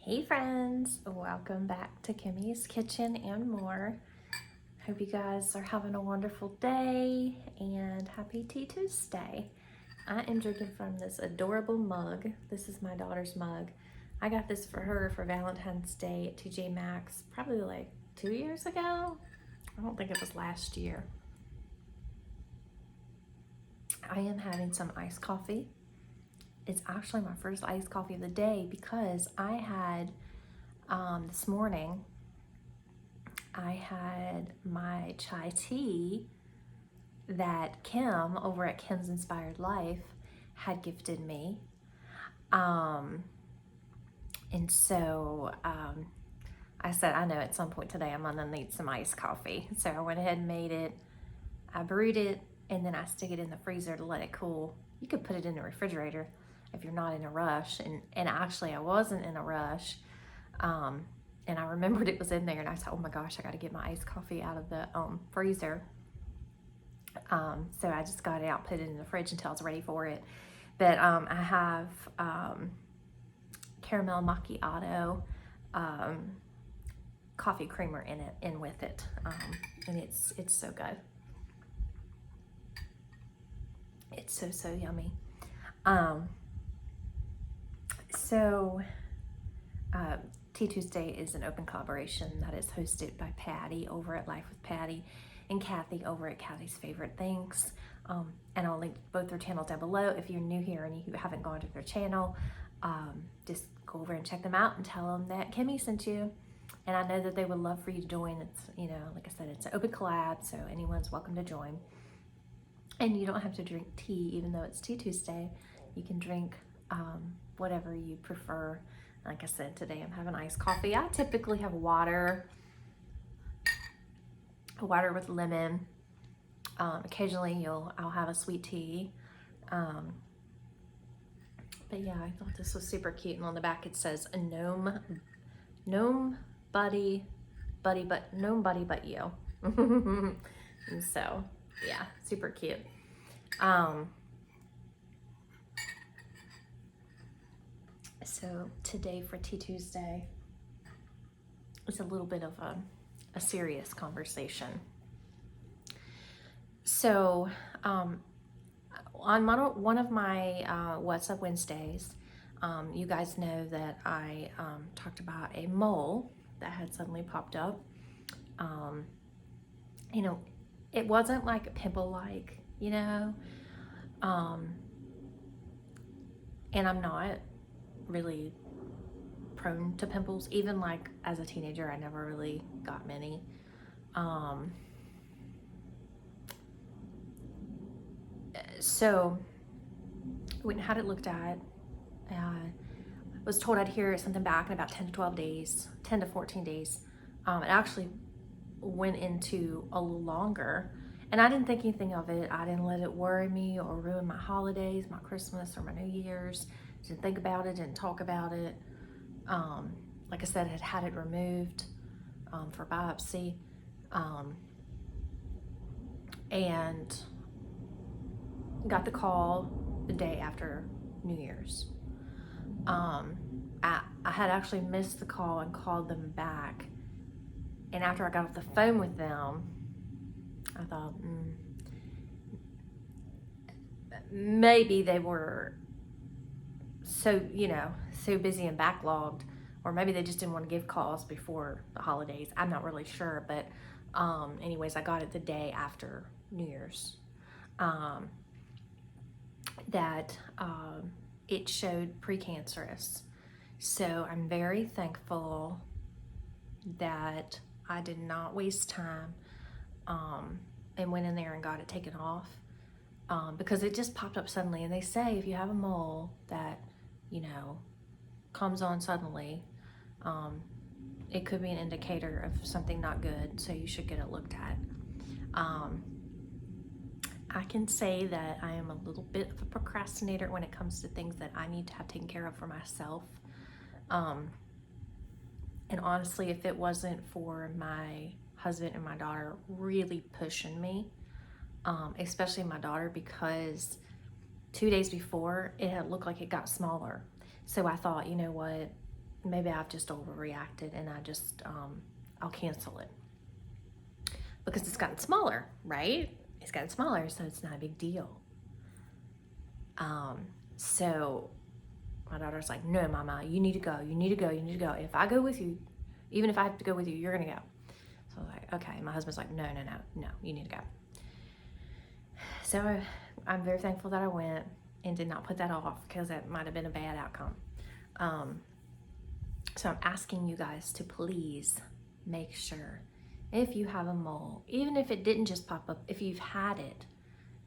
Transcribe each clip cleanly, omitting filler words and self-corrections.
Hey friends, welcome back to Kimmy's Kitchen and More. Hope you guys are having a wonderful day and happy Tea Tuesday. I am drinking from this adorable mug. This is my daughter's mug. I got this for her for Valentine's Day at TJ Maxx probably like 2 years ago. I don't think it was last year. I am having some iced coffee. It's actually my first iced coffee of the day because I had this morning I had my chai tea that Kim over at Kim's Inspired Life had gifted me. And so I said, I know at some point today I'm gonna need some iced coffee. So I went ahead and made it. I brewed it and then I stick it in the freezer to let it cool. You could put it in the refrigerator if you're not in a rush. And actually I wasn't in a rush. And I remembered it was in there and I said, oh my gosh, I gotta get my iced coffee out of the freezer. So I just got it out, put it in the fridge until I was ready for it. But I have caramel macchiato coffee creamer in with it. And it's so good. It's so yummy. Tea Tuesday is an open collaboration that is hosted by Patty over at Life with Patty and Kathy over at Kathy's Favorite Things. And I'll link both their channels down below. If you're new here and you haven't gone to their channel, just go over and check them out and tell them that Kimmy sent you. And I know that they would love for you to join. It's, like I said, it's an open collab, so anyone's welcome to join. And you don't have to drink tea, even though it's Tea Tuesday. You can drink whatever you prefer. Like I said, today I'm having iced coffee. I typically have water with lemon. Occasionally I'll have a sweet tea. But yeah, I thought this was super cute. And on the back it says a gnome buddy but you. And so yeah, super cute. So today for Tea Tuesday is a little bit of a serious conversation. So on one of my What's Up Wednesdays, you guys know that I talked about a mole that had suddenly popped up. It wasn't like a pimple-like, and I'm not really prone to pimples. Even like as a teenager, I never really got many. So went and had it looked at. Was told I'd hear something back in about 10 to 14 days. It actually went into a little longer, and I didn't think anything of it. I didn't let it worry me or ruin my holidays, my Christmas or my New Year's. Didn't think about it, didn't talk about it. Like I said, I had it removed for biopsy, and got the call the day after New Year's. I had actually missed the call and called them back, and after I got off the phone with them, I thought maybe they were so busy and backlogged, or maybe they just didn't want to give calls before the holidays. I'm not really sure, but anyways, I got it the day after New Year's. That it showed precancerous. So I'm very thankful that I did not waste time and went in there and got it taken off, because it just popped up suddenly. And they say if you have a mole that comes on suddenly, it could be an indicator of something not good, so you should get it looked at. I can say that I am a little bit of a procrastinator when it comes to things that I need to have taken care of for myself. And honestly, if it wasn't for my husband and my daughter really pushing me, especially my daughter, because 2 days before it had looked like it got smaller. So I thought, you know what, maybe I've just overreacted and I'll cancel it. Because it's gotten smaller, right? It's gotten smaller, so it's not a big deal. So my daughter's like, no, Mama, you need to go. You need to go. You need to go. If I go with you, even if I have to go with you, you're going to go. So I was like, okay. My husband's like, no, you need to go. So I'm very thankful that I went and did not put that off, because that might have been a bad outcome. So I'm asking you guys to please make sure, if you have a mole, even if it didn't just pop up, if you've had it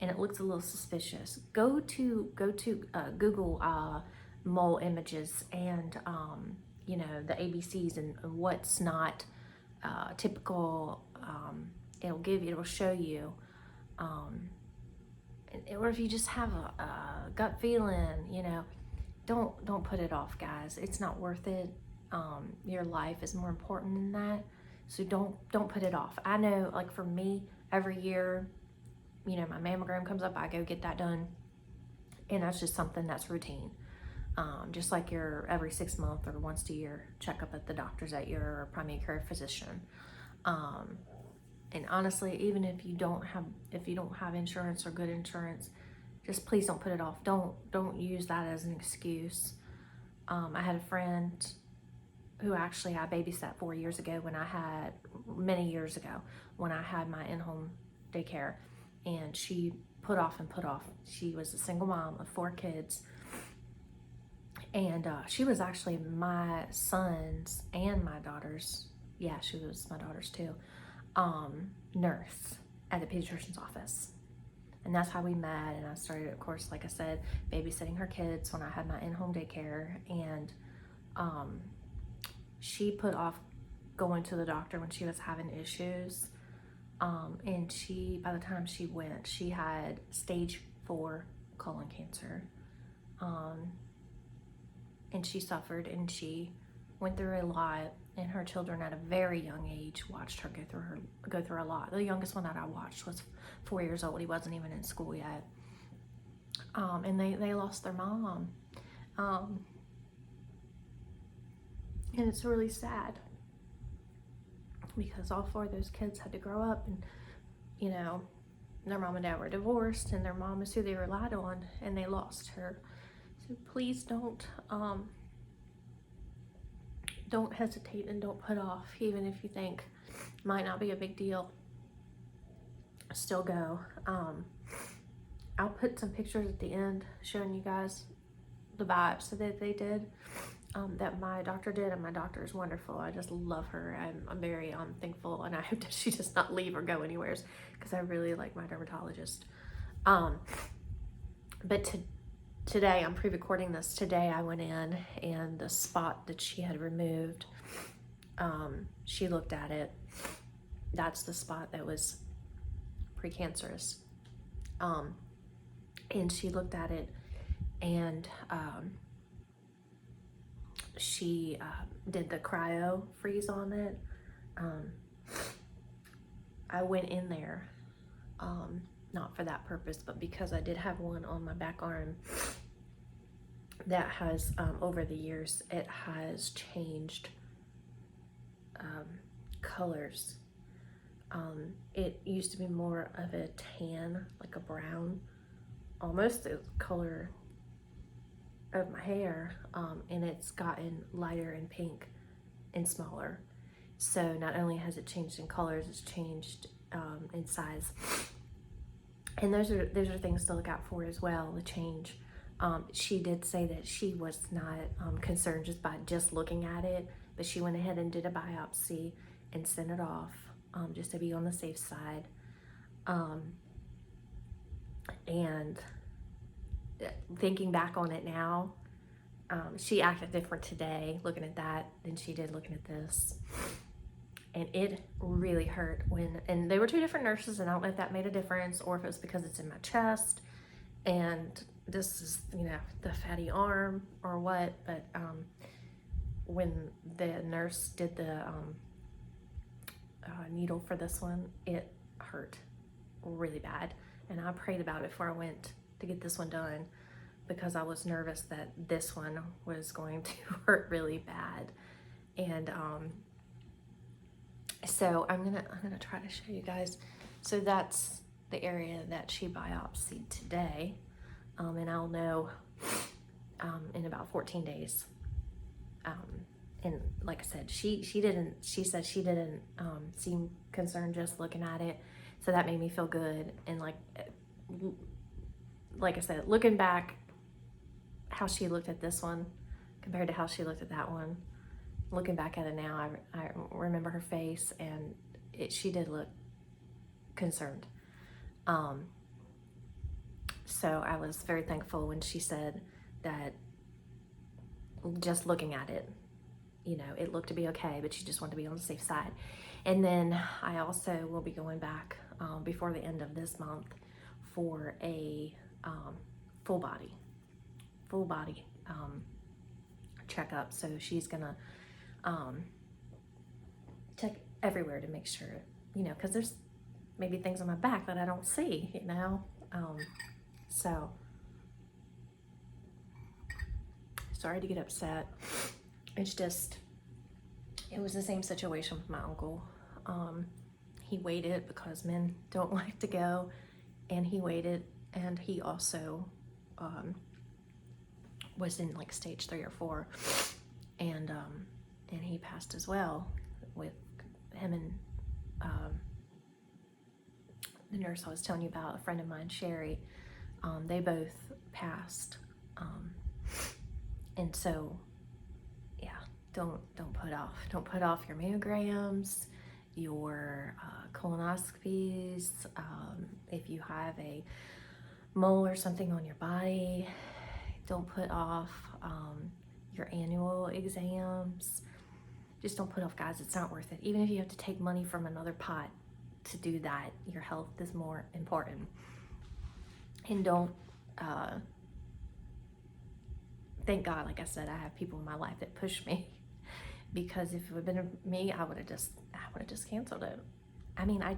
and it looks a little suspicious, go to Google mole images and you know, the ABCs and what's not typical. It'll show you. Or if you just have a gut feeling, you know, don't put it off, guys. It's not worth it. Your life is more important than that. So don't put it off. I know, like for me, every year, you know, my mammogram comes up, I go get that done. And that's just something that's routine. Just like your every 6 month or once a year checkup at the doctor's at your primary care physician. And honestly, even if you don't have insurance or good insurance, just please don't put it off. Don't use that as an excuse. I had a friend who actually I babysat 4 years ago many years ago, when I had my in-home daycare, and she put off and put off. She was a single mom of 4 kids, and she was actually my son's and my daughter's, yeah, she was my daughter's too, nurse at the pediatrician's office. And that's how we met. And I started, of course, like I said, babysitting her kids when I had my in-home daycare. And she put off going to the doctor when she was having issues. And by the time she went, she had stage 4 colon cancer. And she suffered, and she went through a lot. And her children at a very young age watched her go through a lot. The youngest one that I watched was 4 years old. He wasn't even in school yet. And they lost their mom. And it's really sad, because all 4 of those kids had to grow up, and, you know, their mom and dad were divorced, and their mom is who they relied on, and they lost her. So please don't hesitate, and don't put off, even if you think it might not be a big deal. Still go. I'll put some pictures at the end showing you guys the biopsy that they did, that my doctor did, and my doctor is wonderful. I just love her. I'm very thankful, and I hope that she does not leave or go anywhere, because I really like my dermatologist. But today, I'm pre-recording this. Today I went in, and the spot that she had removed, she looked at it. That's the spot that was precancerous. And she looked at it, and she did the cryo freeze on it. I went in there, not for that purpose, but because I did have one on my back arm that has, over the years, it has changed colors. It used to be more of a tan, like a brown, almost the color of my hair, and it's gotten lighter and pink and smaller. So not only has it changed in colors, it's changed in size. And those are things to look out for as well, the change. She did say that she was not concerned just by looking at it, but she went ahead and did a biopsy and sent it off, just to be on the safe side. And thinking back on it now, she acted different today looking at that than she did looking at this. And it really hurt and they were 2 different nurses, and I don't know if that made a difference, or if it was because it's in my chest and this is, you know, the fatty arm or what, but when the nurse did the needle for this one, it hurt really bad, and I prayed about it before I went to get this one done, because I was nervous that this one was going to hurt really bad. And so I'm gonna try to show you guys. So that's the area that she biopsied today, and I'll know in about 14 days. And like I said, she said she didn't seem concerned just looking at it, so that made me feel good. And like I said, looking back, how she looked at this one compared to how she looked at that one, looking back at it now, I remember her face, and she did look concerned. So I was very thankful when she said that just looking at it, you know, it looked to be okay, but she just wanted to be on the safe side. And then I also will be going back before the end of this month for a full body checkup. So she's gonna check everywhere to make sure, you know, because there's maybe things on my back that I don't see, you know. So sorry to get upset. It's just, it was the same situation with my uncle. He waited because men don't like to go, and he waited, and he also was in like stage 3 or 4, and he passed as well. With him and the nurse I was telling you about, a friend of mine, Sherry, they both passed. And so, yeah, don't put off your mammograms, your colonoscopies. If you have a mole or something on your body, don't put off your annual exams. Just don't put off, guys. It's not worth it. Even if you have to take money from another pot to do that, your health is more important. And don't, thank God, like I said, I have people in my life that push me, because if it would have been me, I would have just canceled it. I mean, I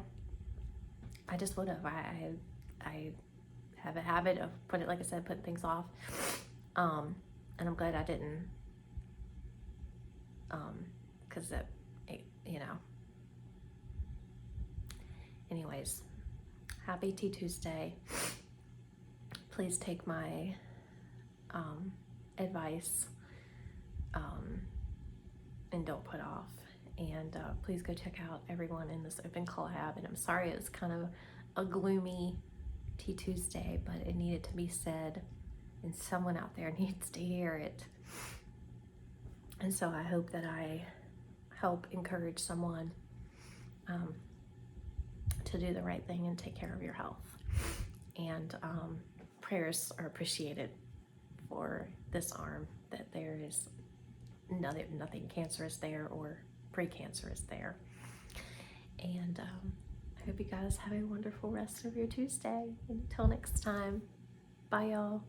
just would have. I have a habit of putting things off. And I'm glad I didn't, because that, you know. Anyways, happy Tea Tuesday. Please take my advice, and don't put off. And please go check out everyone in this open collab. And I'm sorry it's kind of a gloomy Tea Tuesday, but it needed to be said, and someone out there needs to hear it. And so I hope that I help encourage someone to do the right thing and take care of your health. And prayers are appreciated for this arm, that there is nothing cancerous there or precancerous there. And I hope you guys have a wonderful rest of your Tuesday. Until next time, bye y'all.